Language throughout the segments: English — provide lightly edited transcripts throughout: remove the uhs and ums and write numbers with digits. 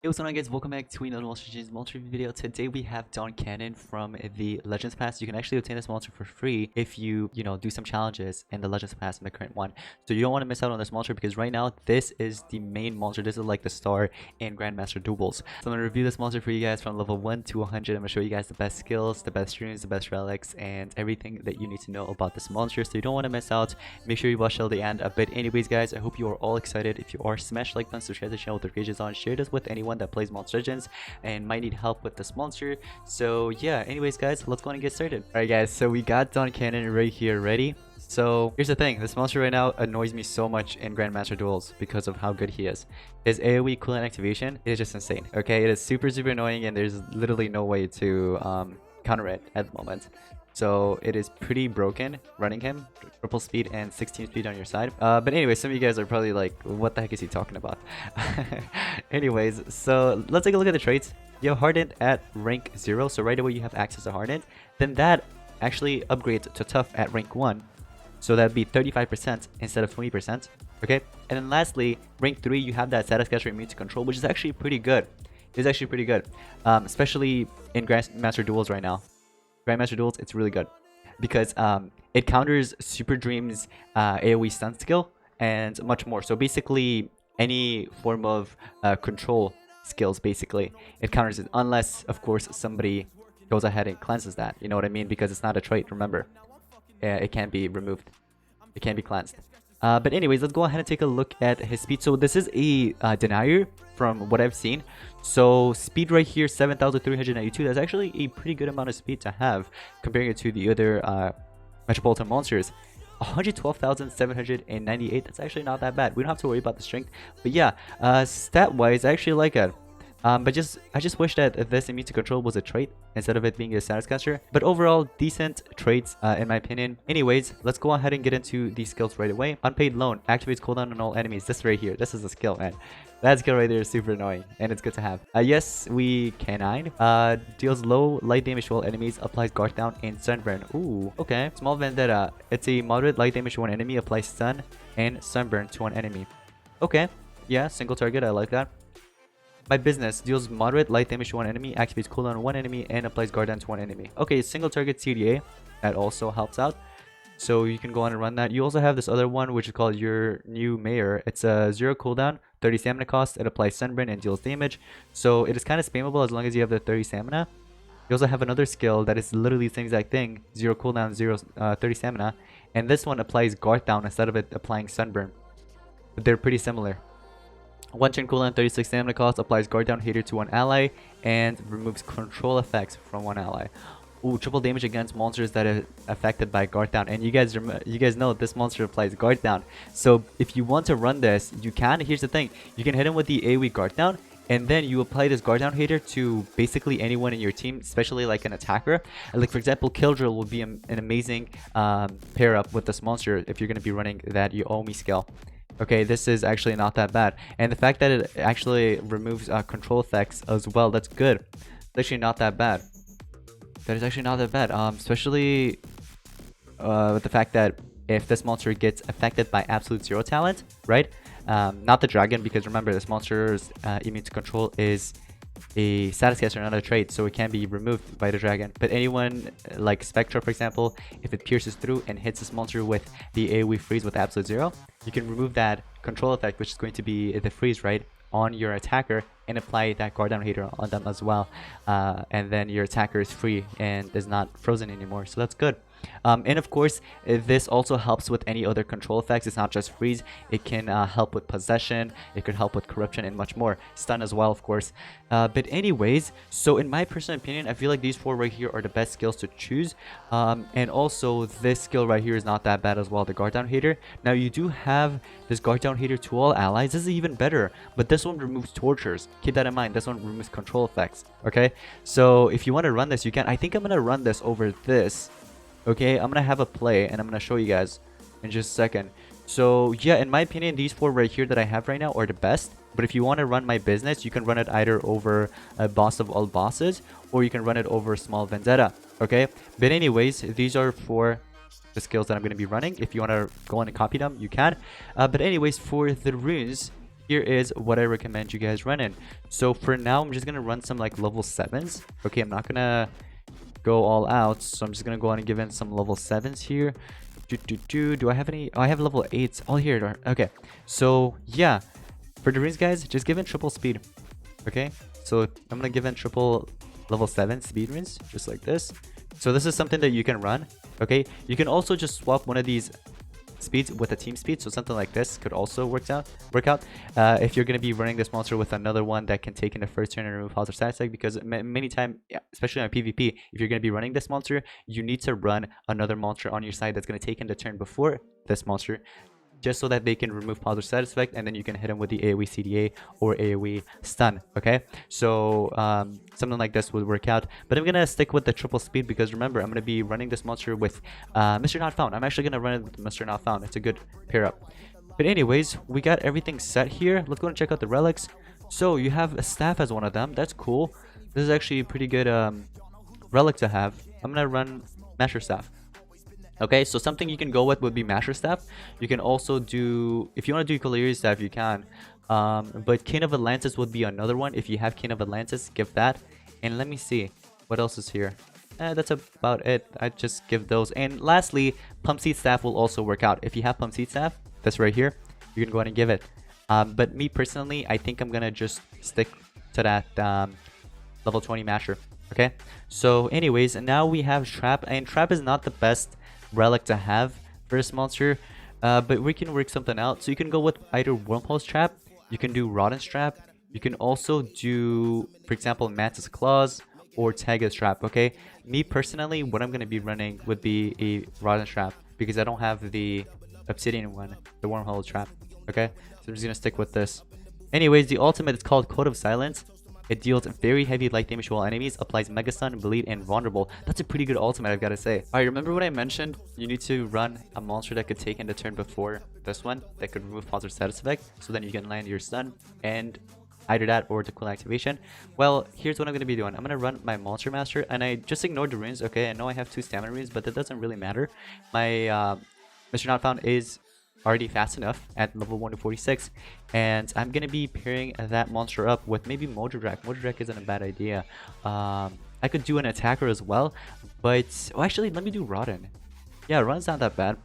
Hey, what's going on, guys? Welcome back to another Monster James Monster video. Today we have Canine from the Legends Pass. You can actually obtain this monster for free if you do some challenges in the Legends Pass in the current one. So you don't want to miss out on this monster because right now this is the main monster. This is like the star in Grandmaster Duels. So I'm going to review this monster for you guys from level 1 to 100. I'm going to show you guys the best skills, the best runes, the best relics, and everything that you need to know about this monster. So you don't want to miss out. Make sure you watch till the end. But anyways, guys, I hope you are all excited. If you are, smash like button, subscribe to the channel with notifications on, share this with anyone that plays Monster Legends and might need help with this monster. So yeah, anyways guys, let's go on and get started. Alright guys, so we got Canine right here ready. So here's the thing, this monster right now annoys me so much in Grandmaster Duels because of how good he is. His AoE cooldown activation is just insane. Okay, it is super annoying and there's literally no way to counter it at the moment. So it is pretty broken running him, triple speed and 16 speed on your side. But anyway, some of you guys are probably like, what the heck is he talking about? Anyways, so let's take a look at the traits. You have Hardened at rank 0, so right away you have access to Hardened. Then that actually upgrades to Tough at rank 1. So that'd be 35% instead of 20%. Okay? And then lastly, rank 3, you have that Satisfactor immune to control, which is actually pretty good. It's actually pretty good. Especially in Grandmaster Duels right now. Grandmaster Duels, it's really good because it counters Super Dream's AoE stun skill and much more. So basically, any form of control skills, basically, it counters it unless, of course, somebody goes ahead and cleanses that. You know what I mean? Because it's not a trait, remember. It can't be removed. It can't be cleansed. But anyways, let's go ahead and take a look at his speed. So this is a denier from what I've seen. So speed right here, 7,392. That's actually a pretty good amount of speed to have comparing it to the other Metropolitan monsters. 112,798. That's actually not that bad. We don't have to worry about the strength. But yeah, stat-wise, I actually like it. But I just wish that this immune to control was a trait instead of it being a status caster. But overall, decent traits in my opinion. Anyways, let's go ahead and get into these skills right away. Unpaid Loan activates cooldown on all enemies. This right here, this is a skill, man. That skill right there is super annoying and it's good to have. Yes, we Canine. Deals low light damage to all enemies, applies guard down and sunburn. Ooh, okay. Small Vendetta. It's a moderate light damage to one enemy, applies stun and sunburn to one enemy. Okay, yeah, single target. I like that. My Business deals moderate light damage to one enemy, activates cooldown on one enemy, and applies guard down to one enemy. Okay, single target CDA. That also helps out. So you can go on and run that. You also have this other one, which is called Your New Mayor. It's a 0 cooldown, 30 stamina cost. It applies sunburn and deals damage. So it is kind of spammable as long as you have the 30 stamina. You also have another skill that is literally the same exact thing. 0 cooldown, 30 stamina. And this one applies guard down instead of it applying sunburn. But they're pretty similar. 1 turn cooldown, 36 stamina cost, applies guard down hater to one ally, and removes control effects from one ally. Ooh, triple damage against monsters that are affected by guard down. And you guys know this monster applies guard down. So if you want to run this, you can. Here's the thing. You can hit him with the AoE guard down, and then you apply this guard down hater to basically anyone in your team, especially like an attacker. Like for example, Killdrill will be an amazing pair up with this monster if you're going to be running that Yomi skill. Okay, this is actually not that bad. And the fact that it actually removes control effects as well, that's good. It's actually not that bad. That is actually not that bad. Especially with the fact that if this monster gets affected by absolute zero talent, right? Not the dragon, because remember, this monster's immune to control is a status caster, not a trait, so it can be removed by the dragon. But anyone like Spectra, for example, if it pierces through and hits this monster with the AoE freeze with absolute zero, you can remove that control effect, which is going to be the freeze, right, on your attacker, and apply that guard down hater on them as well. And then your attacker is free and is not frozen anymore, so that's good. And of course, this also helps with any other control effects. It's not just freeze. It can help with possession. It could help with corruption and much more. Stun as well, of course. But anyways, so in my personal opinion, I feel like these 4 right here are the best skills to choose. And also, this skill right here is not that bad as well, the guard down hater. Now, you do have this guard down hater to all allies. This is even better, but this one removes tortures. Keep that in mind. This one removes control effects. Okay, so if you want to run this, you can. I think I'm gonna run this over this. Okay, I'm gonna have a play and I'm gonna show you guys in just a second. So yeah, in my opinion, these 4 right here that I have right now are the best. But if you want to run My Business, you can run it either over a boss of all bosses, or you can run it over Small Vendetta. Okay, but anyways, these are 4 the skills that I'm going to be running. If you want to go on and copy them, you can. But anyways, for the runes, here is what I recommend you guys run in. So for now, I'm just gonna run some like level 7s. Okay, I'm not gonna go all out, so I'm just gonna go on and give in some level 7s here. Do I have any? Oh, I have level 8s all here. Okay, so yeah, for the runes, guys, just give in triple speed. Okay, so I'm gonna give in triple level 7 speed runes, just like this. So this is something that you can run. Okay, you can also just swap one of these speeds with a team speed, so something like this could also work out if you're going to be running this monster with another one that can take in the first turn and remove positive stat effect, because many times, especially on PvP, if you're going to be running this monster, you need to run another monster on your side that's going to take in the turn before this monster, just so that they can remove positive stat effect, and then you can hit them with the AoE CDA or AoE stun. Okay, so something like this would work out, but I'm gonna stick with the triple speed because remember, I'm gonna be running this monster with Mr. Not Found. I'm actually gonna run it with Mr. Not Found. It's a good pair up. But anyways, we got everything set here. Let's go and check out the relics. So you have a staff as one of them. That's cool. This is actually a pretty good relic to have. I'm gonna run Master Staff. Okay, so something you can go with would be Master Staff. You can also do, if you want to do Ukulele Staff, you can. But King of Atlantis would be another one. If you have King of Atlantis, give that. And let me see, what else is here? That's about it. I just give those. And lastly, Pump Seed Staff will also work out. If you have Pump Seed Staff, that's right here, you can go ahead and give it. But me personally, I think I'm going to just stick to that level 20 Masher. Okay, so anyways, now we have Trap. And Trap is not the best relic to have for this monster, but we can work something out. So you can go with either Wormhole's Trap, you can do Rodden's Trap, you can also do, for example, Mantis Claws or Taga's Trap. Okay, me personally, what I'm going to be running would be a Rodden's Trap because I don't have the Obsidian one, the Wormhole Trap. Okay, so I'm just going to stick with this. Anyways, the ultimate is called Code of Silence. It deals very heavy light damage to all enemies, applies Mega Stun, Bleed, and Vulnerable. That's a pretty good ultimate, I've got to say. Alright, remember what I mentioned? You need to run a monster that could take in the turn before this one, that could remove positive status effect, so then you can land your stun, and either that or the cool activation. Well, here's what I'm going to be doing. I'm going to run my Monster Master, and I just ignored the runes. Okay, I know I have 2 stamina runes, but that doesn't really matter. My Mr. Not Found is already fast enough at level 1 to 46, and I'm gonna be pairing that monster up with maybe Modrodrak. Modrodrak isn't a bad idea. I could do an attacker as well, but oh, actually let me do Rodden. Yeah, Rodden's not that bad.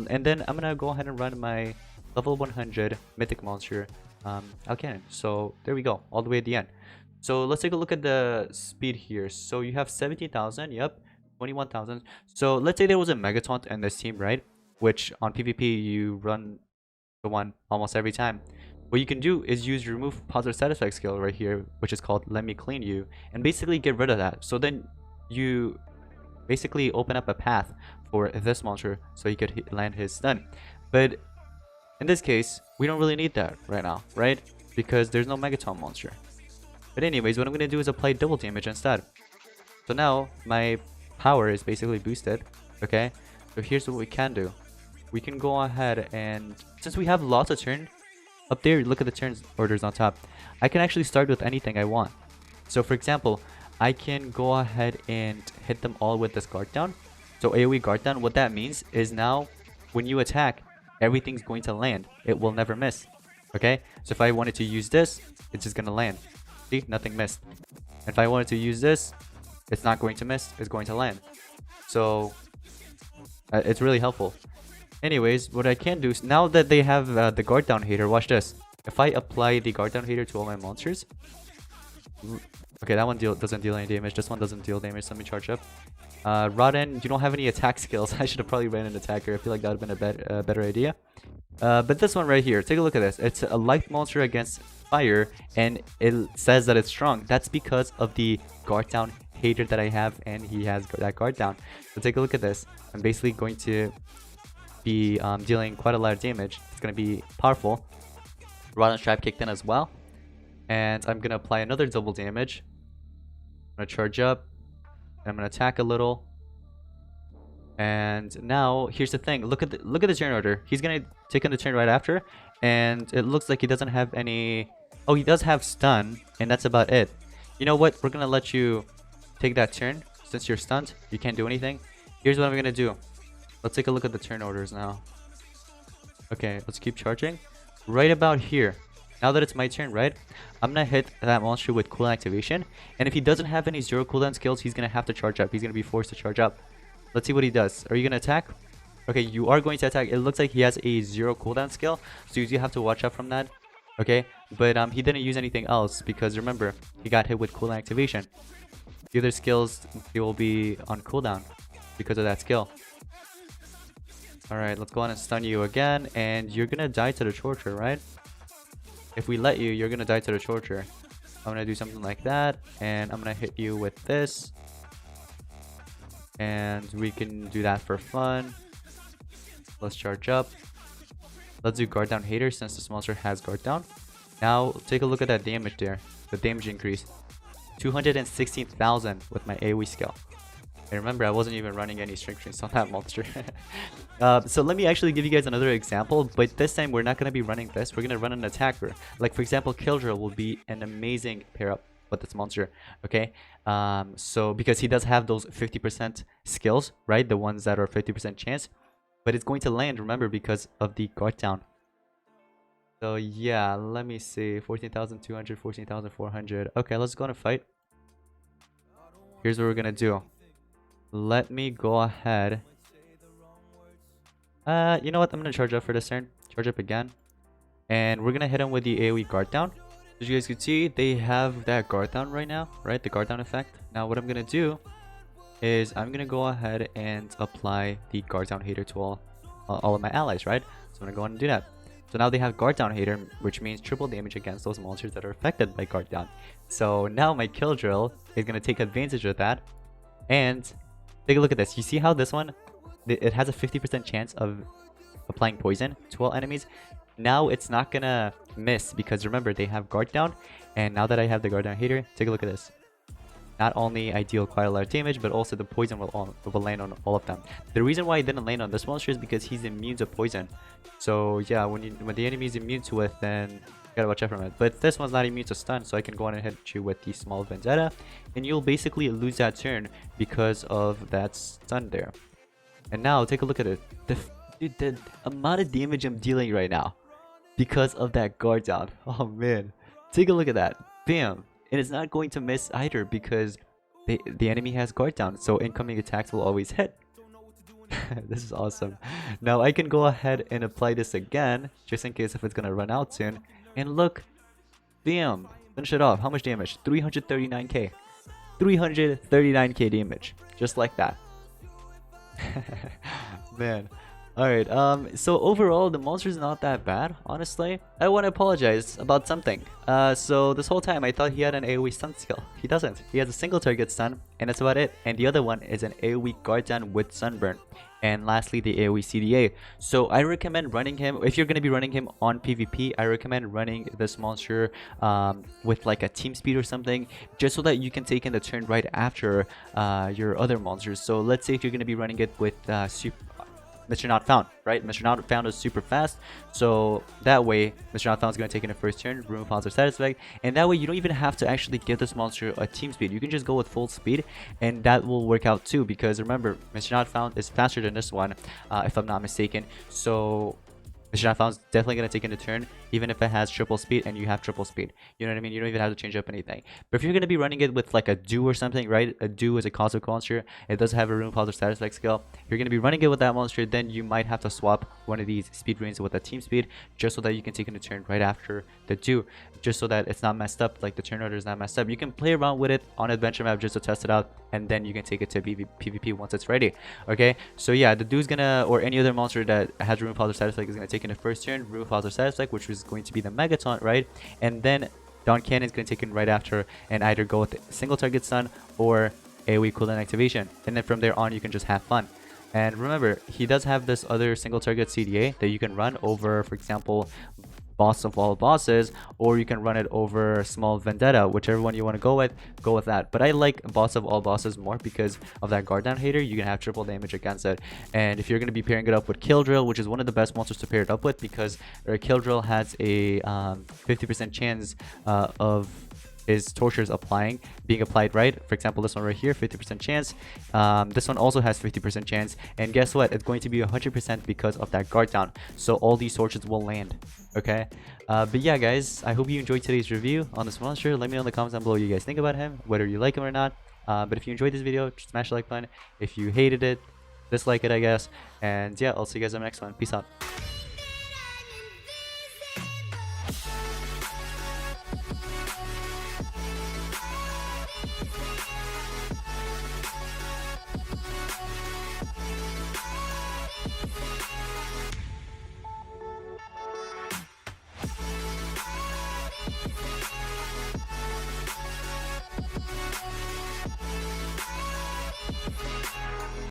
And then I'm gonna go ahead and run my level 100 mythic monster, Alcanon. So there we go, all the way at the end. So let's take a look at the speed here. So you have 17,000, yep, 21,000. So let's say there was a Megataunt in this team, right? Which on PvP you run the one almost every time. What you can do is use remove positive side effect skill right here, which is called Let Me Clean You, and basically get rid of that. So then you basically open up a path for this monster so he could land his stun. But in this case, we don't really need that right now, right? Because there's no Megaton monster. But anyways, what I'm going to do is apply double damage instead. So now my power is basically boosted, okay? So here's what we can do. We can go ahead and, since we have lots of turn up there, look at the turns orders on top. I can actually start with anything I want. So for example, I can go ahead and hit them all with this guard down. So AoE guard down, what that means is now when you attack, everything's going to land. It will never miss. Okay, so if I wanted to use this, it's just gonna land. See, nothing missed. If I wanted to use this, it's not going to miss, it's going to land. So it's really helpful. Anyways, what I can do is, now that they have the guard down hater, watch this. If I apply the guard down hater to all my monsters, okay, that one doesn't deal any damage. This one doesn't deal damage. So let me charge up. Rodden, you don't have any attack skills. I should have probably ran an attacker. I feel like that would have been a better idea. But this one right here, take a look at this. It's a light monster against fire, and it says that it's strong. That's because of the guard down hater that I have, and he has that guard down. So take a look at this. I'm basically going to be dealing quite a lot of damage. It's going to be powerful. Rodden's trap kicked in as well, and I'm going to apply another double damage. I'm going to charge up, and I'm going to attack a little. And now here's the thing, look at the turn order. He's going to take on the turn right after, and it looks like he doesn't have any. Oh, he does have stun, and that's about it. You know what, we're going to let you take that turn. Since you're stunned, you can't do anything. Here's what I'm going to do. Let's take a look at the turn orders now. Okay, let's keep charging. Right about here, now that it's my turn, right? I'm gonna hit that monster with cooldown activation, and if he doesn't have any 0 cooldown skills, he's gonna have to charge up. He's gonna be forced to charge up. Let's see what he does. Are you gonna attack? Okay, you are going to attack. It looks like he has a 0 cooldown skill, so you do have to watch out from that. Okay, but he didn't use anything else because remember, he got hit with cooldown activation. The other skills, they will be on cooldown because of that skill. Alright, let's go on and stun you again, and you're gonna die to the torture, right? If we let you, you're gonna die to the torture. I'm gonna do something like that, and I'm gonna hit you with this. And we can do that for fun. Let's charge up. Let's do guard down hater since this monster has guard down. Now, take a look at that damage there. The damage increase. 216,000 with my AoE skill. And remember, I wasn't even running any strength trains on that monster. So let me actually give you guys another example, but this time we're not going to be running this. We're going to run an attacker. Like for example, Kildrill will be an amazing pair up with this monster. Okay, so because he does have those 50% skills, right? The ones that are 50% chance, but it's going to land, remember, because of the guard down. So yeah, let me see, 14,200, 14,400. Okay, let's go on a fight. Here's what we're gonna do. Let me go ahead. You know what? I'm gonna charge up for this turn. Charge up again, and we're gonna hit him with the AoE guard down. As you guys can see, they have that guard down right now, right? The guard down effect. Now, what I'm gonna do is I'm gonna go ahead and apply the guard down hater to all of my allies, right? So I'm gonna go ahead and do that. So now they have guard down hater, which means triple damage against those monsters that are affected by guard down. So now my kill drill is gonna take advantage of that. And take a look at this. You see how this one, it has a 50% chance of applying poison to all enemies. Now it's not gonna miss because remember they have guard down. And now that I have the guard down hater, take a look at this. Not only I deal quite a lot of damage, but also the poison will land on all of them. The reason why it didn't land on this monster is because he's immune to poison. So yeah, when the enemy is immune to it, then you gotta watch out from it. But this one's not immune to stun, so I can go on and hit you with the small vendetta, and you'll basically lose that turn because of that stun there. And now take a look at it. The amount of damage I'm dealing right now because of that guard down. Oh man, take a look at that. Bam. And it's not going to miss either because the enemy has guard down, so incoming attacks will always hit. This is awesome. Now I can go ahead and apply this again, just in case if it's gonna run out soon. And look, bam, finish it off. How much damage? 339k. 339k damage, just like that. Man. Alright, so overall, the monster's not that bad, honestly. I want to apologize about something. So this whole time, I thought he had an AoE stun skill. He doesn't. He has a single target stun, and that's about it. And the other one is an AoE guard down with sunburn. And lastly, the AoE CDA. So I recommend running him, if you're going to be running him on PvP, I recommend running this monster with like a team speed or something, just so that you can take in the turn right after your other monsters. So let's say if you're going to be running it with Mr. Not Found, right? Mr. Not Found is super fast, so that way Mr. Not Found is going to take in the first turn, remove positive status effect, and that way you don't even have to actually give this monster a team speed. You can just go with full speed, and that will work out too, because remember, Mr. Not Found is faster than this one, if I'm not mistaken. So Mr. Not Found is definitely going to take in a turn, even if it has triple speed and you have triple speed. You know what I mean? You don't even have to change up anything. But if you're going to be running it with like a Do or something, right? A Do is a cosmic monster. It does have a remove positive status effect skill. If you're going to be running it with that monster, then you might have to swap one of these speed runes with a team speed, just so that you can take in a turn right after the Do, just so that it's not messed up, like the turn order is not messed up. You can play around with it on adventure map just to test it out, and then you can take it to PvP once it's ready. Okay, so yeah, the Do's gonna, or any other monster that has remove positive status effect is gonna take in the first turn, remove positive status effect, which is going to be the Mega Taunt, right? And then Dawn Cannon is going to take in right after and either go with single target stun or AoE cooldown activation. And then from there on, you can just have fun. And remember, he does have this other single target CDA that you can run over, for example, Boss of all bosses, or you can run it over Small Vendetta, whichever one you want to go with that. But I like Boss of all bosses more because of that guard down hater. You can have triple damage against it, and if you're going to be pairing it up with Kill Drill, which is one of the best monsters to pair it up with, because Kill Drill has a 50% chance of is tortures being applied right. For example, this one right here, 50% chance. This one also has 50% chance, and guess what? It's going to be 100% because of that guard down. So all these tortures will land. Okay, but yeah, guys, I hope you enjoyed today's review on this monster. Let me know in the comments down below what you guys think about him, whether you like him or not. But if you enjoyed this video, just smash the like button. If you hated it, dislike it, I guess. And yeah, I'll see you guys on the next one. Peace out.